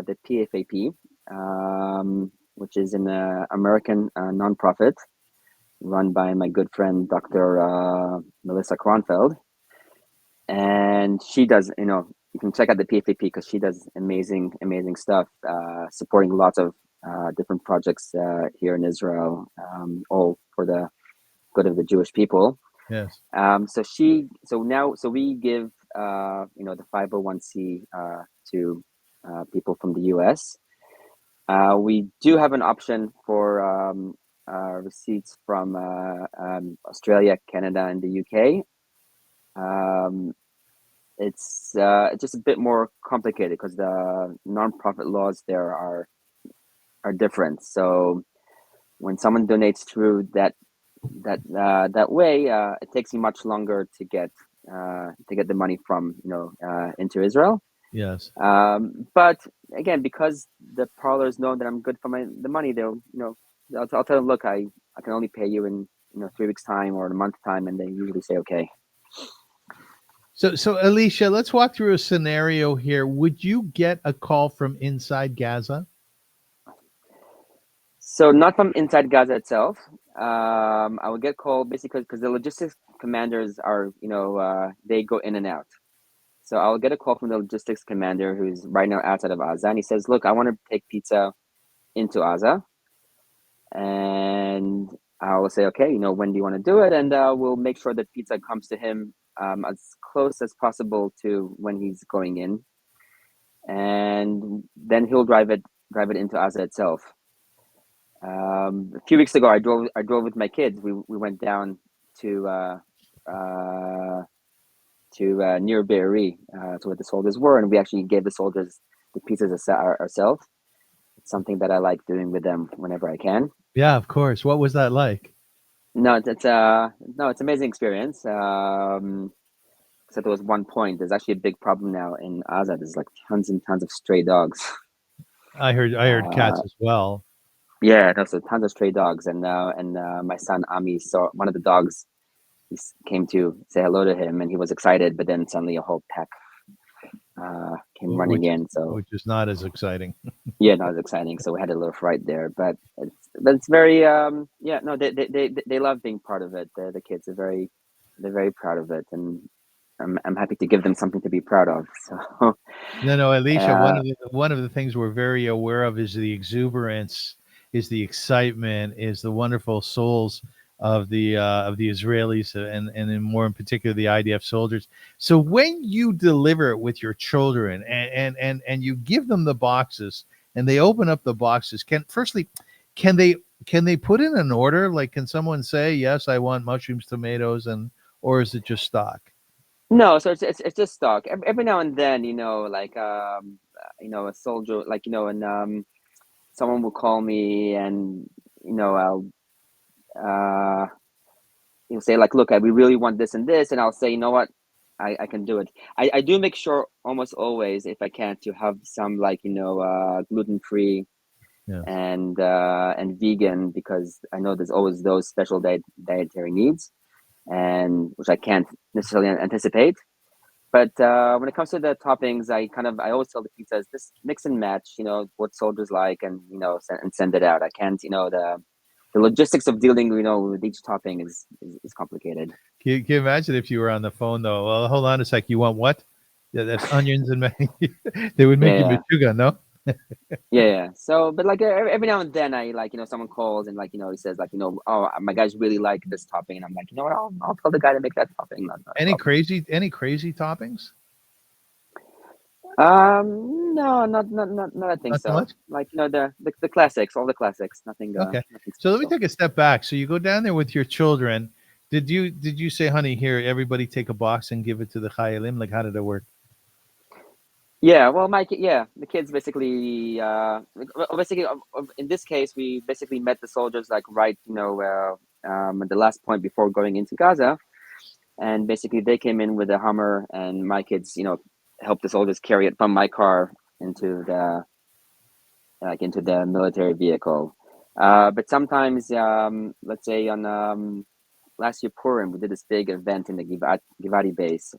[SPEAKER 3] the PFAP, which is an American nonprofit run by my good friend Dr. Melissa Kronfeld, and she does. You can check out the PFAP because she does amazing stuff, supporting lots of different projects here in Israel, all for the good of the Jewish people.
[SPEAKER 1] Yes.
[SPEAKER 3] So we give the 501c to people from the U.S. We do have an option for receipts from Australia, Canada, and the U.K. It's just a bit more complicated because the nonprofit laws there are different. So when someone donates through that way, it takes you much longer to get the money from into Israel.
[SPEAKER 1] Yes.
[SPEAKER 3] But again, because the parlors know that I'm good for the money, they'll I'll tell them, look, I can only pay you in 3 weeks time or in a month time, and they usually say okay.
[SPEAKER 1] So Elisha, let's walk through a scenario here. Would you get a call from inside Gaza?
[SPEAKER 3] So not from inside Gaza itself. I would get called basically because the logistics commanders are, they go in and out. So I'll get a call from the logistics commander who's right now outside of Gaza, and he says, look, I want to take pizza into Gaza. And I will say, okay, when do you want to do it? And we'll make sure that pizza comes to him as close as possible to when he's going in. And then he'll drive it into Gaza itself. A few weeks ago, I drove with my kids. We went down to near Jewry, to where the soldiers were, and we actually gave the soldiers the pizzas ourselves. It's something that I like doing with them whenever I can.
[SPEAKER 1] Yeah, of course. What was that like?
[SPEAKER 3] No, it's an amazing experience. Except there was one point. There's actually a big problem now in Gaza. There's tons and tons of stray dogs.
[SPEAKER 1] I heard cats as well.
[SPEAKER 3] Yeah, there's tons of stray dogs, and my son Ami saw one of the dogs. He came to say hello to him, and he was excited. But then suddenly a whole pack came running in. So
[SPEAKER 1] which is not as exciting.
[SPEAKER 3] Yeah, not as exciting. So we had a little fright there, but it's very they love being part of it. The kids they're very proud of it, and I'm happy to give them something to be proud of. So
[SPEAKER 1] No, Elisha.
[SPEAKER 3] Uh,
[SPEAKER 1] One of the things we're very aware of is the exuberance, is the excitement, is the wonderful souls of the Israelis, and in more in particular the IDF soldiers. So when you deliver it with your children and you give them the boxes and they open up the boxes, can they put in an order? Like, can someone say, yes, I want mushrooms, tomatoes, and or is it just stock?
[SPEAKER 3] no, so it's just stock. Every now and then, like a soldier, like and someone will call me, and I'll uh say like, look, we really want this and this, and I'll say, you know what, I can do it. I do make sure almost always, if I can, to have some like gluten free
[SPEAKER 1] Yeah.
[SPEAKER 3] and vegan, because I know there's always those special dietary needs, and which I can't necessarily anticipate. But when it comes to the toppings, I always tell the pizzas, just mix and match, what soldiers like, and send it out. I can't, the logistics of dealing, with each topping is complicated.
[SPEAKER 1] Can you imagine if you were on the phone though? Well, hold on a sec. You want what? Yeah, that's onions and they would make you
[SPEAKER 3] Yeah,
[SPEAKER 1] machuga, no?
[SPEAKER 3] yeah. So, but like every now and then, I like someone calls and like he says like oh, my guys really like this topping, and I'm like, what, I'll tell the guy to make that topping. Not a problem.
[SPEAKER 1] Any crazy toppings?
[SPEAKER 3] No, not I think
[SPEAKER 1] Not so
[SPEAKER 3] so.
[SPEAKER 1] much.
[SPEAKER 3] Like the classics, all the classics. Nothing
[SPEAKER 1] Okay.
[SPEAKER 3] nothing
[SPEAKER 1] So let me
[SPEAKER 3] special.
[SPEAKER 1] take a step back. So you go down there with your children. Did you say, honey, here, everybody take a box and give it to the chayalim? Like, how did it work?
[SPEAKER 3] Yeah, well, the kids basically, basically, in this case, we basically met the soldiers like right, at the last point before going into Gaza, and basically they came in with a Hummer, and my kids, helped the soldiers carry it from my car into the military vehicle. But sometimes, let's say on last year Purim, we did this big event in the Givati base.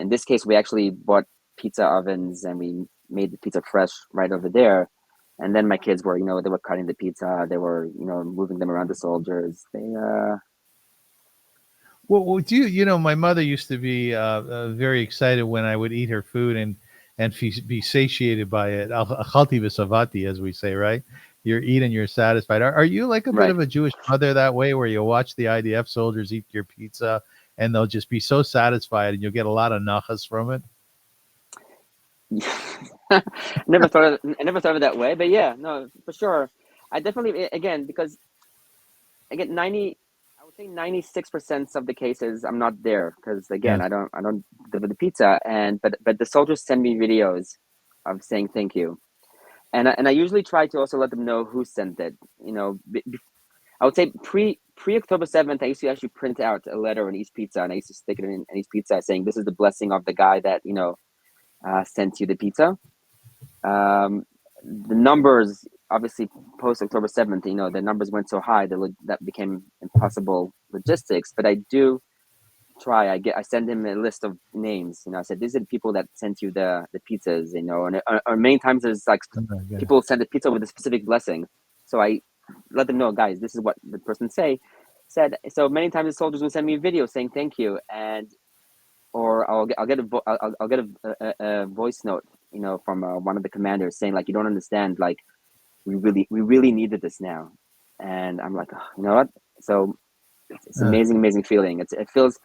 [SPEAKER 3] In this case, we actually bought pizza ovens and we made the pizza fresh right over there. And then my kids were, they were cutting the pizza. They were, moving them around the soldiers.
[SPEAKER 1] Well, do you know, my mother used to be very excited when I would eat her food and be satiated by it. Achalti v'savati, as we say, right? You're eating, you're satisfied. Are you like a bit
[SPEAKER 3] Right.
[SPEAKER 1] of a Jewish mother that way, where you watch the IDF soldiers eat your pizza and they'll just be so satisfied and you'll get a lot of nachas from it?
[SPEAKER 3] I never thought of it that way, but yeah, no, for sure. I definitely, again, because again, I would say 96% of the cases I'm not there, because again,
[SPEAKER 1] Yes.
[SPEAKER 3] I don't deliver the pizza, but the soldiers send me videos of saying thank you. And I usually try to also let them know who sent it. I would say pre October 7th, I used to actually print out a letter in each pizza, and I used to stick it in each pizza saying, "This is the blessing of the guy that sent you the pizza." The numbers, obviously, post October 7th, the numbers went so high that became impossible logistics. But I do try. I send him a list of names. I said, these are the people that sent you the pizzas. And many times there's like
[SPEAKER 1] Oh, yeah.
[SPEAKER 3] people send a pizza with a specific blessing. So I let them know, guys, this is what the person said. So many times the soldiers will send me a video saying thank you, or I'll get a voice note, from one of the commanders saying like, you don't understand, like we really needed this now. And I'm like, oh, you know what? So it's
[SPEAKER 1] Uh,
[SPEAKER 3] amazing feeling. It feels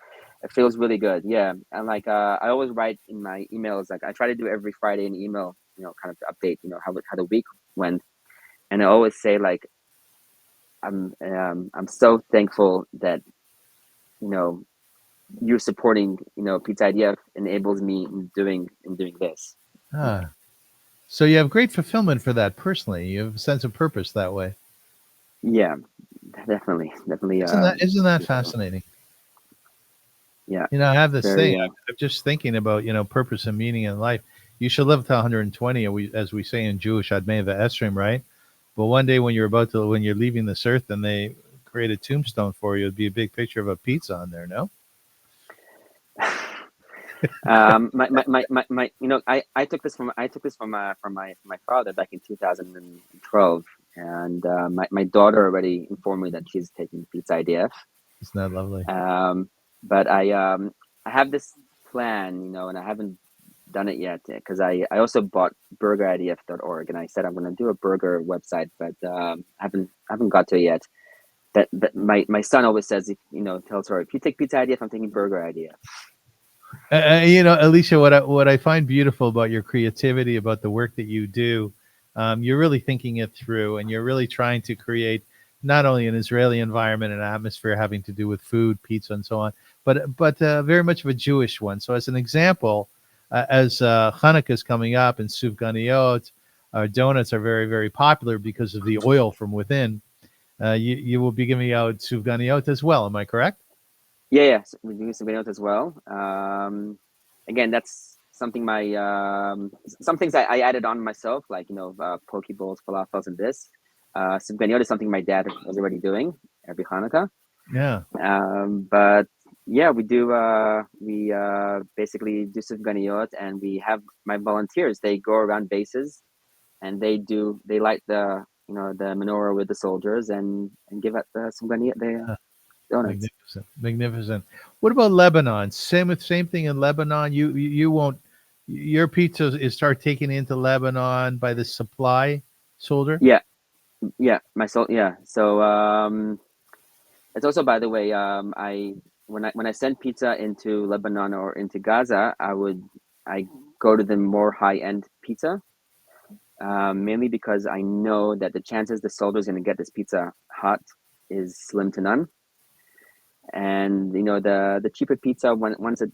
[SPEAKER 3] really good. Yeah. And like I always write in my emails, like I try to do every Friday an email, kind of to update, how the week went. And I always say like, I'm so thankful that you know you're supporting, Pizza IDF enables me in doing this.
[SPEAKER 1] ah. So you have great fulfillment for that personally. You have a sense of purpose that way.
[SPEAKER 3] Yeah, definitely.
[SPEAKER 1] Isn't that fascinating?
[SPEAKER 3] Yeah,
[SPEAKER 1] I have
[SPEAKER 3] it's
[SPEAKER 1] this thing.
[SPEAKER 3] very.
[SPEAKER 1] I'm just thinking about, purpose and meaning in life. You should live to 120, as we say in Jewish, Admei Esrim, right? But one day when you're leaving this earth and they create a tombstone for you, it'd be a big picture of a pizza on there, no?
[SPEAKER 3] I took this from my father back in 2012, and my daughter already informed me that she's taking Pizza IDF.
[SPEAKER 1] Isn't that lovely?
[SPEAKER 3] But I have this plan, and I haven't done it yet because I also bought burgeridf.org, and I said I'm going to do a burger website, but haven't got to it yet. But my son always says, tells her, if you take Pizza IDF, I'm taking Burger IDF.
[SPEAKER 1] Elisha, what I find beautiful about your creativity, about the work that you do, you're really thinking it through, and you're really trying to create not only an Israeli environment and atmosphere having to do with food, pizza, and so on, but very much of a Jewish one. So, as an example, as Hanukkah is coming up and sufganiyot, donuts are very, very popular because of the oil from within. You will be giving out sufganiyot as well. Am I correct?
[SPEAKER 3] Yeah. So we're doing some videos as well. Again, that's something some things I added on myself, like poke bowls, falafels, and this. Sufganiyot is something my dad was already doing every Hanukkah.
[SPEAKER 1] Yeah.
[SPEAKER 3] But yeah, we do. We basically do sufganiyot, and we have my volunteers. They go around bases, and they light the the menorah with the soldiers and give out the sufganiyot, the donuts.
[SPEAKER 1] Magnificent. What about Lebanon? Same thing in Lebanon. You won't. Your pizza is start taking into Lebanon by the supply soldier.
[SPEAKER 3] Yeah. Yeah. So it's also, by the way, when I send pizza into Lebanon or into Gaza, I go to the more high end pizza, mainly because I know that the chances the soldiers going to get this pizza hot is slim to none. And the cheaper pizza, once it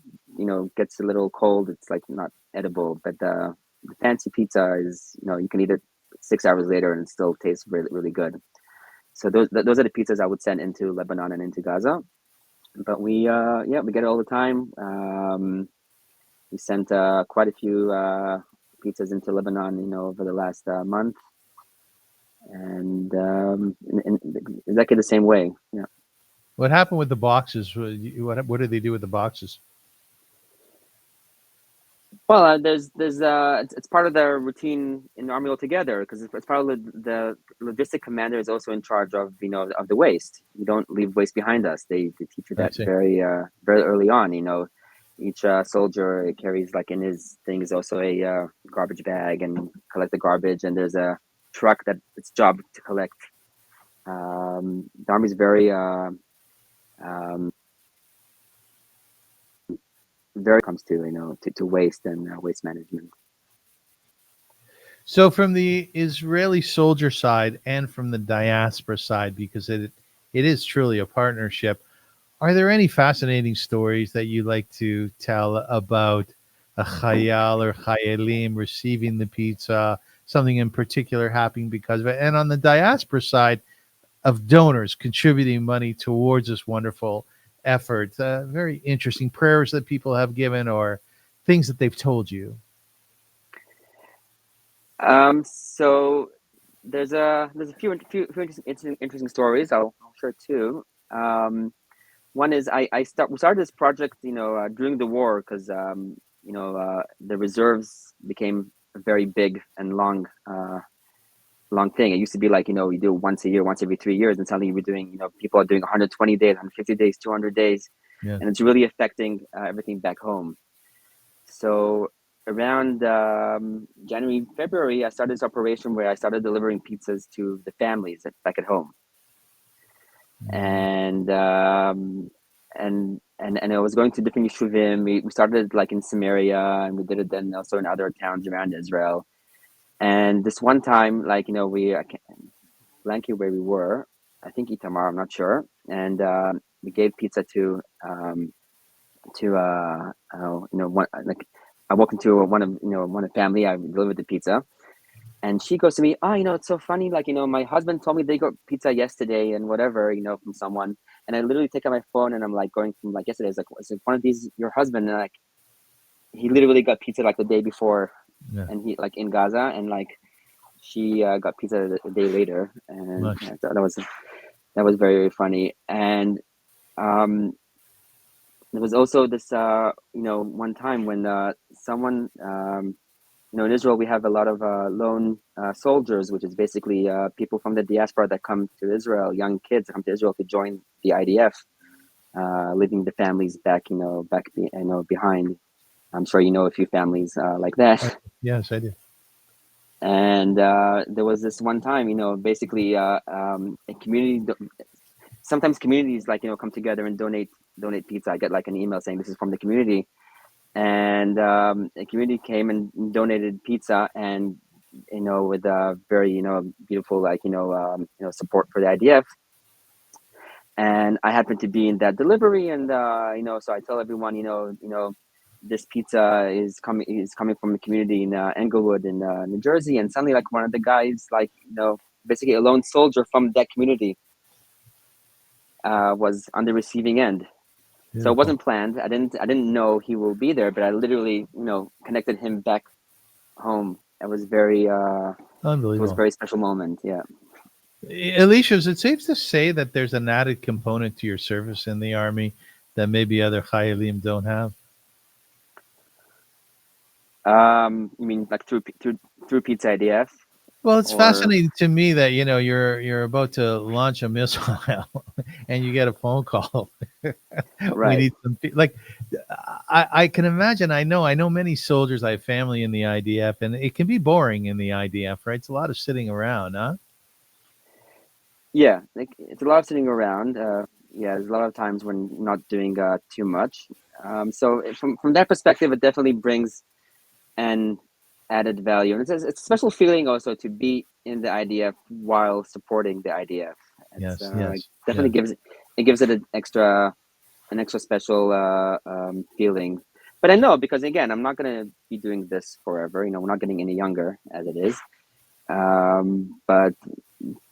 [SPEAKER 3] gets a little cold, it's like not edible. But the fancy pizza is you can eat it 6 hours later and it still tastes really, really good. So those are the pizzas I would send into Lebanon and into Gaza. But we get it all the time. We sent quite a few pizzas into Lebanon, over the last month, and exactly the same way. Yeah.
[SPEAKER 1] What happened with the boxes? What did they do with the boxes?
[SPEAKER 3] Well, it's part of the routine in the army altogether, because it's part of the logistic commander is also in charge of of the waste. You don't leave waste behind us. They teach you that very early on. Each soldier carries, like, in his thing is also a garbage bag and collect the garbage, and there's a truck that its job to collect. The army is very comes to to waste and waste management.
[SPEAKER 1] So from the Israeli soldier side and from the diaspora side, because it is truly a partnership, are there any fascinating stories that you like to tell about a chayal or chayalim receiving the pizza, something in particular happening because of it? And on the diaspora side, of donors contributing money towards this wonderful effort, very interesting prayers that people have given or things that they've told you.
[SPEAKER 3] So there's a few interesting stories. I'll share two. One is we started this project, during the war, because the reserves became a very big and long thing. It used to be like, we do once a year, once every 3 years, and suddenly we're doing, people are doing 120 days, 150 days, 200 days,
[SPEAKER 1] Yeah.
[SPEAKER 3] and it's really affecting everything back home. So around January, February, I started this operation where I started delivering pizzas to the families back at home. And I was going to different yeshuvim. We started like in Samaria, and we did it then also in other towns around Israel. And this one time, like, we blanket where we were, I think Itamar, I'm not sure. And we gave pizza to one, like, I walked into one of family. I delivered the pizza, and she goes to me, "Oh, it's so funny. Like, my husband told me they got pizza yesterday and whatever, from someone." And I literally take out my phone and I'm like going from like yesterday. It's like, is one of these your husband? And like, he literally got pizza like the day before, and he like in Gaza, and like she got pizza a day later, and that was very, very funny. And there was also this one time when someone in Israel we have a lot of lone soldiers, which is basically people from the diaspora that come to Israel, young kids that come to Israel to join the IDF, leaving the families back behind. I'm sure you know a few families like that.
[SPEAKER 1] Yes, I do.
[SPEAKER 3] And there was this one time, basically a community. Sometimes communities come together and donate pizza. I get like an email saying this is from the community, and a community came and donated pizza, and with a very beautiful support for the IDF. And I happened to be in that delivery, and so I tell everyone, this pizza is coming from a community in Englewood in New Jersey, and suddenly like one of the guys, basically a lone soldier from that community, was on the receiving end. So it
[SPEAKER 1] Beautiful.
[SPEAKER 3] wasn't planned. I didn't know he will be there, but I literally connected him back home. It was a
[SPEAKER 1] Unbelievable.
[SPEAKER 3] very special moment. Yeah.
[SPEAKER 1] Elisha, is it safe to say that there's an added component to your service in the army that maybe other Chayalim don't have?
[SPEAKER 3] You mean like through Pizza IDF?
[SPEAKER 1] Well, it's
[SPEAKER 3] Or
[SPEAKER 1] fascinating to me that you're about to launch a missile and you get a phone call. We
[SPEAKER 3] right.
[SPEAKER 1] need some like I can imagine. I know many soldiers. I have family in the IDF, and it can be boring in the IDF, right? It's a lot of sitting around, huh?
[SPEAKER 3] Yeah, like it's a lot of sitting around. Yeah, there's a lot of times when not doing too much. So from that perspective, it definitely brings an added value, and it's a special feeling also to be in the IDF while supporting the IDF. It's
[SPEAKER 1] Yes, yes,
[SPEAKER 3] definitely
[SPEAKER 1] yes.
[SPEAKER 3] gives it an extra special feeling. But I know, because again, I'm not gonna be doing this forever. We're not getting any younger as it is. But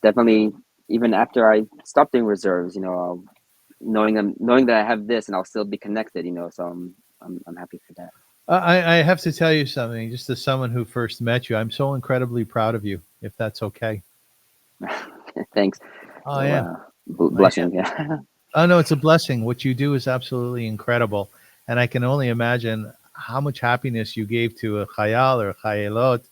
[SPEAKER 3] definitely, even after I stop doing reserves, knowing that I have this and I'll still be connected, so I'm happy for that.
[SPEAKER 1] I have to tell you something. Just as someone who first met you, I'm so incredibly proud of you. If that's okay.
[SPEAKER 3] Thanks.
[SPEAKER 1] I
[SPEAKER 3] Well,
[SPEAKER 1] am. I am.
[SPEAKER 3] blushing. Yeah.
[SPEAKER 1] Oh no, it's a blessing. What you do is absolutely incredible, and I can only imagine how much happiness you gave to a chayal or chayalot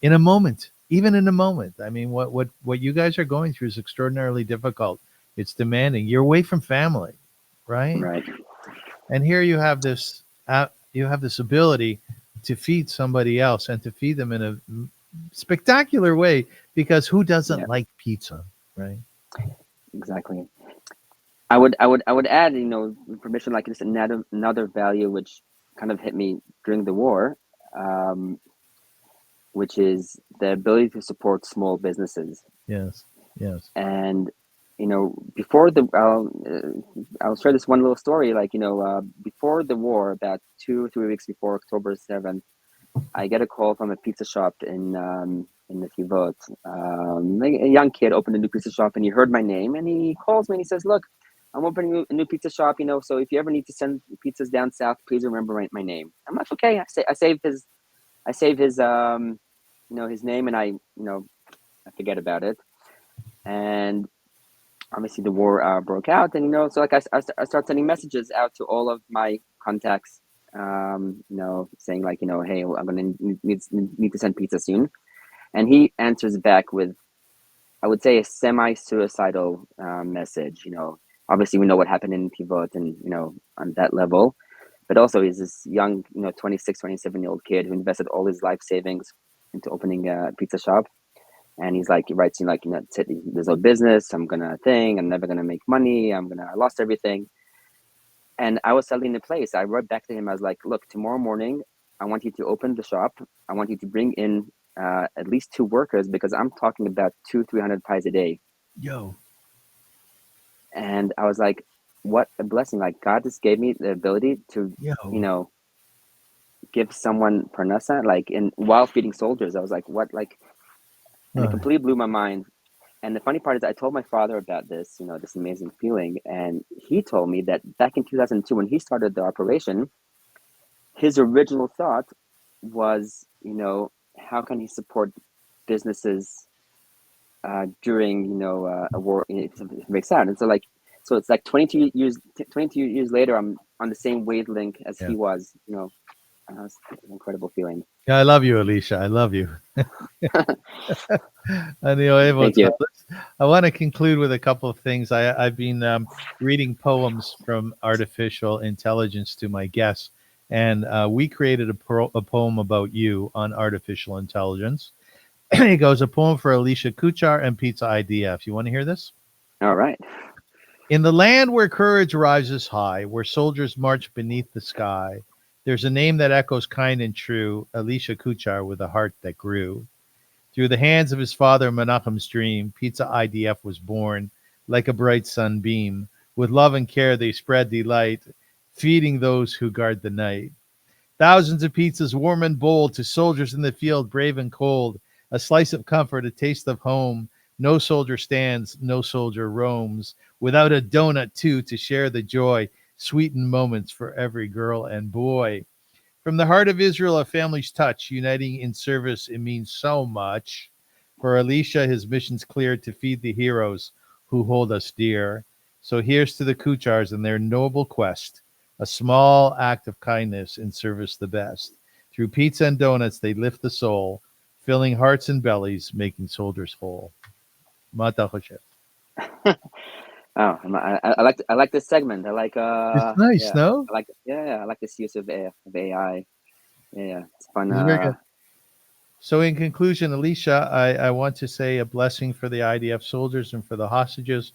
[SPEAKER 1] in a moment, even in a moment. I mean, what you guys are going through is extraordinarily difficult. It's demanding. You're away from family, right?
[SPEAKER 3] Right.
[SPEAKER 1] And here you have this ability to feed somebody else and to feed them in a spectacular way, because who
[SPEAKER 3] Yeah.
[SPEAKER 1] doesn't like pizza, right?
[SPEAKER 3] Exactly. I would add, permission, like just another value which kind of hit me during the war, um, which is the ability to support small businesses.
[SPEAKER 1] Yes, yes.
[SPEAKER 3] And before I'll share this one little story. Like before the war, about 2 or 3 weeks before October 7th, I get a call from a pizza shop in Netivot. Like a young kid opened a new pizza shop, and he heard my name, and he calls me and he says, "Look, I'm opening a new pizza shop. So if you ever need to send pizzas down south, please remember my name." I'm like, "Okay." I save his his name, and I forget about it. And obviously the war broke out, and so like I start sending messages out to all of my contacts, saying like, hey, I'm gonna need to send pizza soon. And he answers back with, I would say, a semi-suicidal message. Obviously we know what happened in Tivot, and on that level, but also he's this young 26, 27-year-old kid who invested all his life savings into opening a pizza shop. And he writes, there's no business. I'm never gonna make money. I lost everything. And I was selling the place. I wrote back to him. I was like, look, tomorrow morning, I want you to open the shop. I want you to bring in at least 2 workers, because I'm talking about 200-300 pies a day.
[SPEAKER 1] Yo.
[SPEAKER 3] And I was like, what a blessing. Like, God just gave me the ability to,
[SPEAKER 1] Yo.
[SPEAKER 3] give someone parnasa, while feeding soldiers. I was like, what? And it
[SPEAKER 1] Uh,
[SPEAKER 3] completely blew my mind. And the funny part is, I told my father about this, this amazing feeling. And he told me that back in 2002, when he started the operation, his original thought was, how can he support businesses during, a war? It makes sense. And so it's like 22 years later, I'm on the same wavelength as
[SPEAKER 1] yeah.
[SPEAKER 3] he was, it's an incredible feeling.
[SPEAKER 1] Yeah, I love you, Alicia. I love you.
[SPEAKER 3] Thank you.
[SPEAKER 1] I want to conclude with a couple of things. I've been reading poems from artificial intelligence to my guests, And we created a poem about you on artificial intelligence. It goes, a poem for Elisha Kuchar and Pizza IDF. You want to hear this?
[SPEAKER 3] All right.
[SPEAKER 1] In the land where courage rises high, where soldiers march beneath the sky, there's a name that echoes kind and true, Elisha Kuchar with a heart that grew. Through the hands of his father Menachem's dream, Pizza IDF was born like a bright sunbeam. With love and care they spread delight, feeding those who guard the night. Thousands of pizzas, warm and bold, to soldiers in the field, brave and cold. A slice of comfort, a taste of home. No soldier stands, no soldier roams. Without a donut, too, to share the joy. Sweetened moments for every girl and boy. From the heart of Israel, a family's touch, uniting in service, it means so much. For Elisha, his mission's clear, to feed the heroes who hold us dear. So here's to the Kuchars and their noble quest, a small act of kindness in service the best. Through pizza and donuts, they lift the soul, filling hearts and bellies, making soldiers whole. Mata Choshev.
[SPEAKER 3] Oh, I like this segment. I like
[SPEAKER 1] It's nice, no?
[SPEAKER 3] I like this use of AI. Yeah, it's fun.
[SPEAKER 1] It's very good. So, in conclusion, Elisha, I want to say a blessing for the IDF soldiers and for the hostages.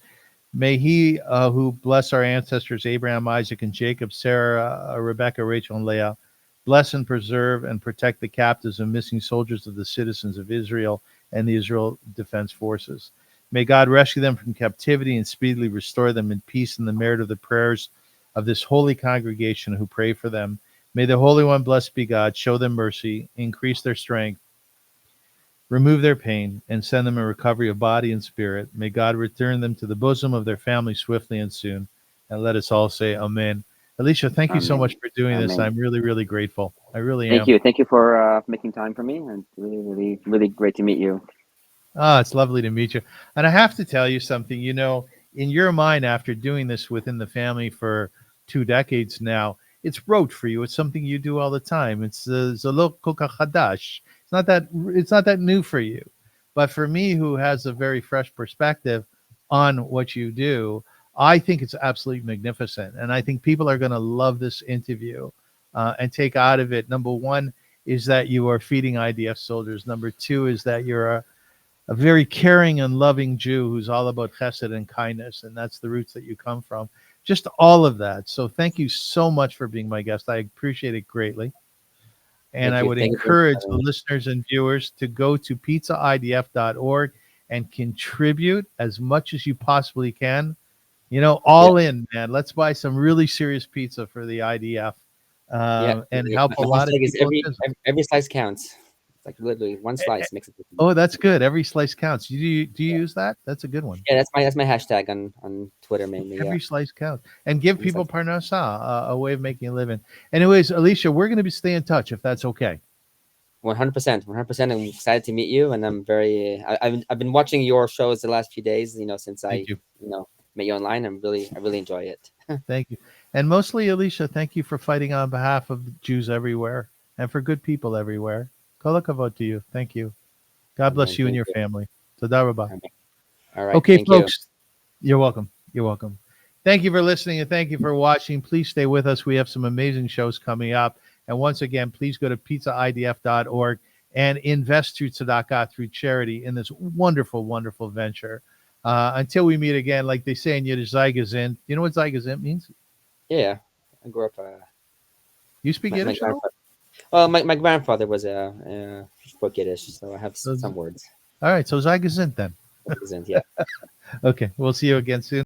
[SPEAKER 1] May he who bless our ancestors, Abraham, Isaac, and Jacob, Sarah, Rebecca, Rachel, and Leah, bless and preserve and protect the captives and missing soldiers of the citizens of Israel and the Israel Defense Forces. May God rescue them from captivity and speedily restore them in peace in the merit of the prayers of this holy congregation who pray for them. May the Holy One, blessed be God, show them mercy, increase their strength, remove their pain, and send them a recovery of body and spirit. May God return them to the bosom of their family swiftly and soon. And let us all say Amen. Elisha, thank you so much for doing this. I'm really, really grateful. I really am.
[SPEAKER 3] Thank you. Thank you for making time for me. And really, really, really great to meet you.
[SPEAKER 1] Ah, it's lovely to meet you. And I have to tell you something, you know, in your mind, after doing this within the family for 2 decades now, it's rote for you. It's something you do all the time. It's zalok koka chadash. It's not that new for you. But for me, who has a very fresh perspective on what you do, I think it's absolutely magnificent. And I think people are going to love this interview and take out of it. Number one is that you are feeding IDF soldiers. Number two is that you're a very caring and loving Jew who's all about chesed and kindness, and that's the roots that you come from. Just all of that. So thank you so much for being my guest. I appreciate it greatly. And I would encourage the listeners and viewers to go to pizzaidf.org and contribute as much as you possibly can. You know, all in, man. Let's buy some really serious pizza for the IDF and help a lot of people.
[SPEAKER 3] Every slice counts. Like literally one slice makes a difference.
[SPEAKER 1] Oh, that's good. Every slice counts. Do you use that? That's a good one.
[SPEAKER 3] Yeah, that's my hashtag on Twitter mainly.
[SPEAKER 1] Every slice counts, and give people parnassa, a way of making a living. Anyways, Elisha, we're going to stay in touch if that's okay.
[SPEAKER 3] 100%. I'm excited to meet you, and I'm very. I've been watching your shows the last few days. You know, since I met you online. I really enjoy it.
[SPEAKER 1] Thank you, and mostly Elisha, thank you for fighting on behalf of Jews everywhere and for good people everywhere. Kol hakavod to you. Thank you. God bless you and your family. Toda rabah.
[SPEAKER 3] All right.
[SPEAKER 1] Okay, folks. You're welcome. You're welcome. Thank you for listening and thank you for watching. Please stay with us. We have some amazing shows coming up. And once again, please go to pizzaidf.org and invest through tzedakah, through charity, in this wonderful, wonderful venture. Until we meet again, like they say in Yiddish, Sei gesinnt. You know what Sei gesinnt means?
[SPEAKER 3] Yeah. I grew up.
[SPEAKER 1] You speak Yiddish?
[SPEAKER 3] Well, my grandfather was spoke Yiddish, so I have some words.
[SPEAKER 1] All right, so Sei gesinnt then.
[SPEAKER 3] Yeah.
[SPEAKER 1] Okay, we'll see you again soon.